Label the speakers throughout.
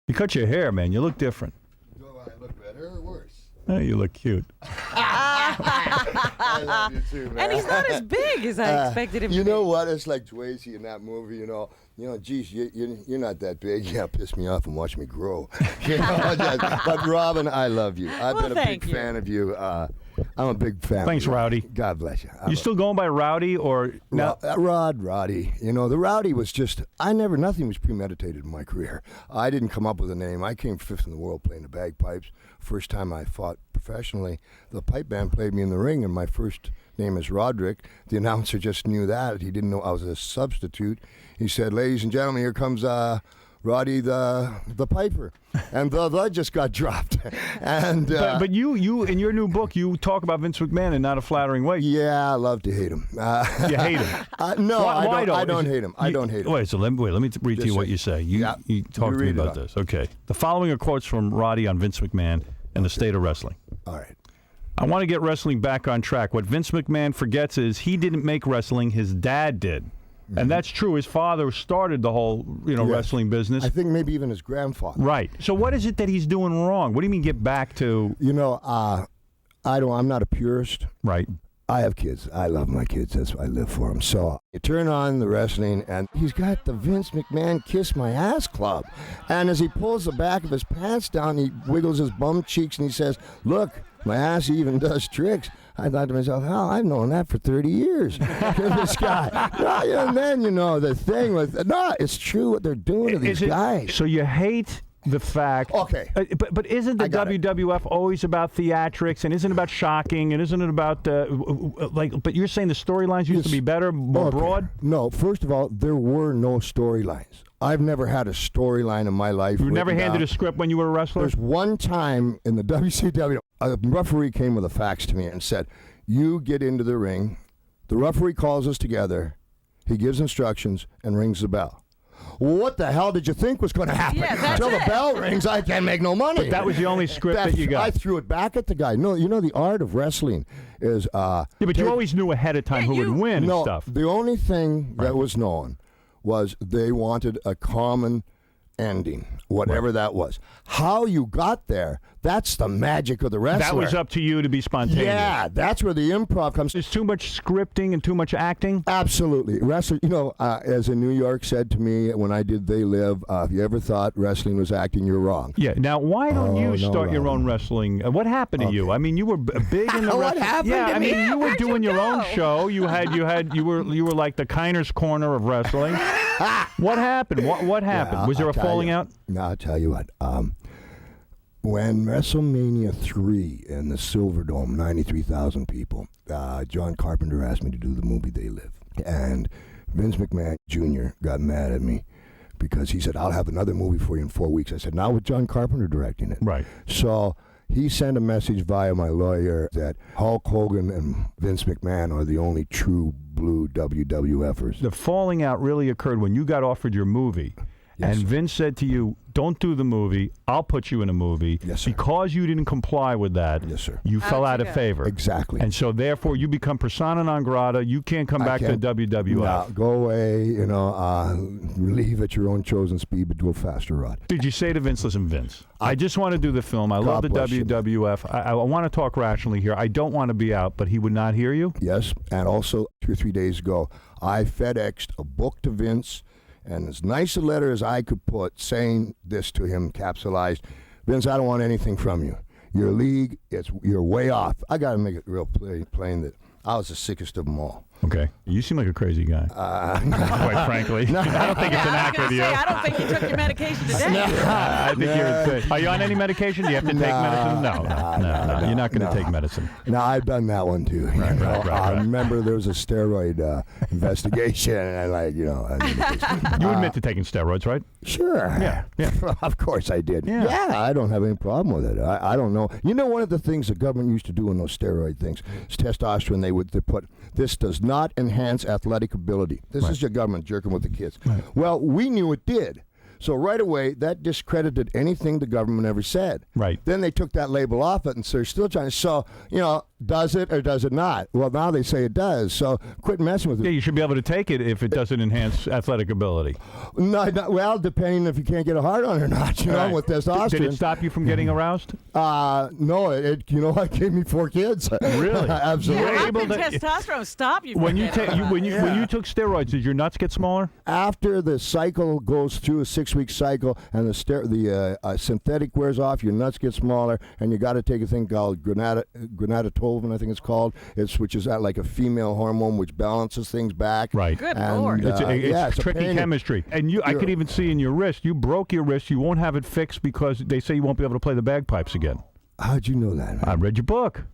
Speaker 1: You cut your hair, man. You look different.
Speaker 2: Do I look better or worse?
Speaker 1: Oh, you look cute.
Speaker 2: I love you too, man.
Speaker 3: And he's not as big as I expected him to be.
Speaker 2: You know what? It's like Swayze in that movie, geez, you're not that big. Yeah, piss me off and watch me grow. But Robin, I love you. I've been a big fan of you. I'm a big fan.
Speaker 1: Thanks,
Speaker 2: of you.
Speaker 1: Rowdy.
Speaker 2: God bless you.
Speaker 1: You still going by Rowdy or no?
Speaker 2: Roddy. The Rowdy was just, nothing was premeditated in my career. I didn't come up with a name. I came fifth in the world playing the bagpipes. First time I fought professionally, the pipe band played me in the ring, and my first name is Roderick. The announcer just knew that. He didn't know I was a substitute. He said, "Ladies and gentlemen, here comes Roddy the Piper," and the just got dropped. And
Speaker 1: but you in your new book, you talk about Vince McMahon in not a flattering way.
Speaker 2: Yeah, I love to hate him.
Speaker 1: You hate him?
Speaker 2: No,
Speaker 1: why
Speaker 2: I don't hate him. I don't hate him.
Speaker 1: Wait, let me read to you what you say. You talk to me about this. Okay. The following are quotes from Roddy on Vince McMahon and the state of wrestling.
Speaker 2: All right.
Speaker 1: I want to get wrestling back on track. What Vince McMahon forgets is he didn't make wrestling, his dad did. Mm-hmm. And that's true. His father started the whole, wrestling business.
Speaker 2: I think maybe even his grandfather.
Speaker 1: Right. So what is it that he's doing wrong? What do you mean get back to?
Speaker 2: I'm not a purist.
Speaker 1: Right.
Speaker 2: I have kids. I love my kids. That's why I live for them. So you turn on the wrestling, and he's got the Vince McMahon Kiss My Ass Club. And as he pulls the back of his pants down, he wiggles his bum cheeks, and he says, "Look, my ass even does tricks." I thought to myself, hell, I've known that for 30 years. This guy. And then, the thing with, it's true what they're doing to these guys.
Speaker 1: So you hate the fact.
Speaker 2: Okay.
Speaker 1: But isn't the WWF always about theatrics, and isn't it about shocking, and isn't it about, but you're saying the storylines used to be better, more broad?
Speaker 2: No, first of all, there were no storylines. I've never had a storyline in my life.
Speaker 1: You never handed a script when you were a wrestler?
Speaker 2: There's one time in the WCW, a referee came with a fax to me and said, "You get into the ring, the referee calls us together, he gives instructions, and rings the bell." What the hell did you think was going to happen?
Speaker 3: Yeah,
Speaker 2: Until the bell rings, I can't make no money.
Speaker 1: But that was the only script that you got.
Speaker 2: I threw it back at the guy. No, the art of wrestling is...
Speaker 1: but you always knew ahead of time who would win and stuff.
Speaker 2: The only thing that was known was they wanted a common ending, whatever that was. How you got there, that's the magic of the wrestler.
Speaker 1: That was up to you to be spontaneous.
Speaker 2: Yeah, that's where the improv comes.
Speaker 1: There's too much scripting and too much acting?
Speaker 2: Absolutely. Wrestler, as in New York said to me when I did They Live, if you ever thought wrestling was acting, you're wrong.
Speaker 1: Yeah. Now, why don't you start your own wrestling? What happened to you? I mean, you were big in the
Speaker 2: What happened to me?
Speaker 1: you were doing your own show. You were like the Kiner's Corner of wrestling. What happened? What happened? Was there a falling out?
Speaker 2: No, I'll tell you what. When WrestleMania 3 in the Silverdome, 93,000 people, John Carpenter asked me to do the movie They Live. And Vince McMahon Jr. got mad at me because he said, "I'll have another movie for you in 4 weeks." I said, "Not with John Carpenter directing it."
Speaker 1: Right.
Speaker 2: So he sent a message via my lawyer that Hulk Hogan and Vince McMahon are the only true blue WWFers.
Speaker 1: The falling out really occurred when you got offered your movie.
Speaker 2: Yes,
Speaker 1: and
Speaker 2: sir.
Speaker 1: Vince said to you, "Don't do the movie. I'll put you in a movie."
Speaker 2: Yes, sir.
Speaker 1: Because you didn't comply with that,
Speaker 2: Yes, sir.
Speaker 1: you fell out of favor.
Speaker 2: Exactly.
Speaker 1: And so, therefore, you become persona non grata. You can't come back to WWF.
Speaker 2: No, go away, leave at your own chosen speed, but go faster, Rod.
Speaker 1: Did you say to Vince, "Listen, Vince, I just want to do the film. I love the WWF. I want to talk rationally here. I don't want to be out," but he would not hear you?
Speaker 2: Yes, and also 2 or 3 days ago, I FedExed a book to Vince, and as nice a letter as I could put, saying this to him, capsulized: "Vince, I don't want anything from you. Your league, you're way off." I got to make it real plain that I was the sickest of them all.
Speaker 1: Okay. You seem like a crazy guy. Quite frankly.
Speaker 2: No.
Speaker 1: I don't think it's an act with you.
Speaker 3: I don't think you took your medication today.
Speaker 1: I think you're. Are you on any medication? Do you have to take medicine? No. You're not going to take medicine.
Speaker 2: No, I've done that one too.
Speaker 1: Right.
Speaker 2: I remember there was a steroid investigation, and
Speaker 1: You admit to taking steroids, right?
Speaker 2: Sure.
Speaker 1: Yeah.
Speaker 2: Of course I did.
Speaker 1: Yeah.
Speaker 2: I don't have any problem with it. I don't know. One of the things the government used to do in those steroid things is testosterone. They put, "This does not enhance athletic ability." This is your government jerking with the kids.
Speaker 1: Right.
Speaker 2: Well, we knew it did. So right away, that discredited anything the government ever said.
Speaker 1: Right.
Speaker 2: Then they took that label off it, and so they're still trying. So, Does it or does it not? Well, now they say it does. So quit messing with it.
Speaker 1: Yeah, you should be able to take it if it doesn't enhance athletic ability.
Speaker 2: No, well, depending if you can't get a hard on or not, you know,
Speaker 1: Right.
Speaker 2: with testosterone.
Speaker 1: Did it stop you from getting aroused?
Speaker 2: No, it you know what, gave me 4 kids.
Speaker 1: Really?
Speaker 2: Absolutely.
Speaker 1: You're
Speaker 3: How
Speaker 1: able
Speaker 3: can
Speaker 1: to-
Speaker 3: testosterone stop you?
Speaker 1: When
Speaker 3: from
Speaker 1: you
Speaker 3: getting
Speaker 1: take when
Speaker 3: around?
Speaker 1: you took steroids, did your nuts get smaller?
Speaker 2: After the cycle goes through a 6-week cycle and the synthetic wears off, your nuts get smaller, and you got to take a thing called granatolvin, I think it's called. Which is like a female hormone which balances things back.
Speaker 1: Right.
Speaker 3: Good
Speaker 2: And,
Speaker 3: Lord.
Speaker 1: It's
Speaker 2: it's a
Speaker 1: tricky
Speaker 2: pain.
Speaker 1: chemistry. And I could even see in your wrist, you broke your wrist. You won't have it fixed because they say you won't be able to play the bagpipes again.
Speaker 2: How'd you know that, man?
Speaker 1: I read your book.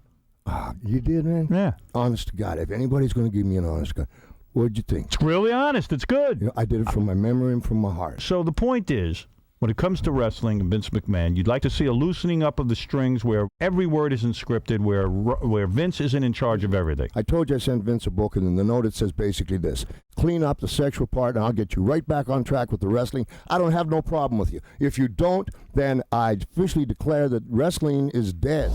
Speaker 2: You did, man?
Speaker 1: Yeah.
Speaker 2: Honest to God, if anybody's going to give me an honest God, what'd you think?
Speaker 1: It's really honest. It's good.
Speaker 2: You know, I did it from my memory and from my heart.
Speaker 1: So the point is, when it comes to wrestling and Vince McMahon, you'd like to see a loosening up of the strings where every word isn't scripted, where Vince isn't in charge of everything.
Speaker 2: I told you I sent Vince a book, and in the note it says basically this: clean up the sexual part, and I'll get you right back on track with the wrestling. I don't have no problem with you. If you don't, then I officially declare that wrestling is dead.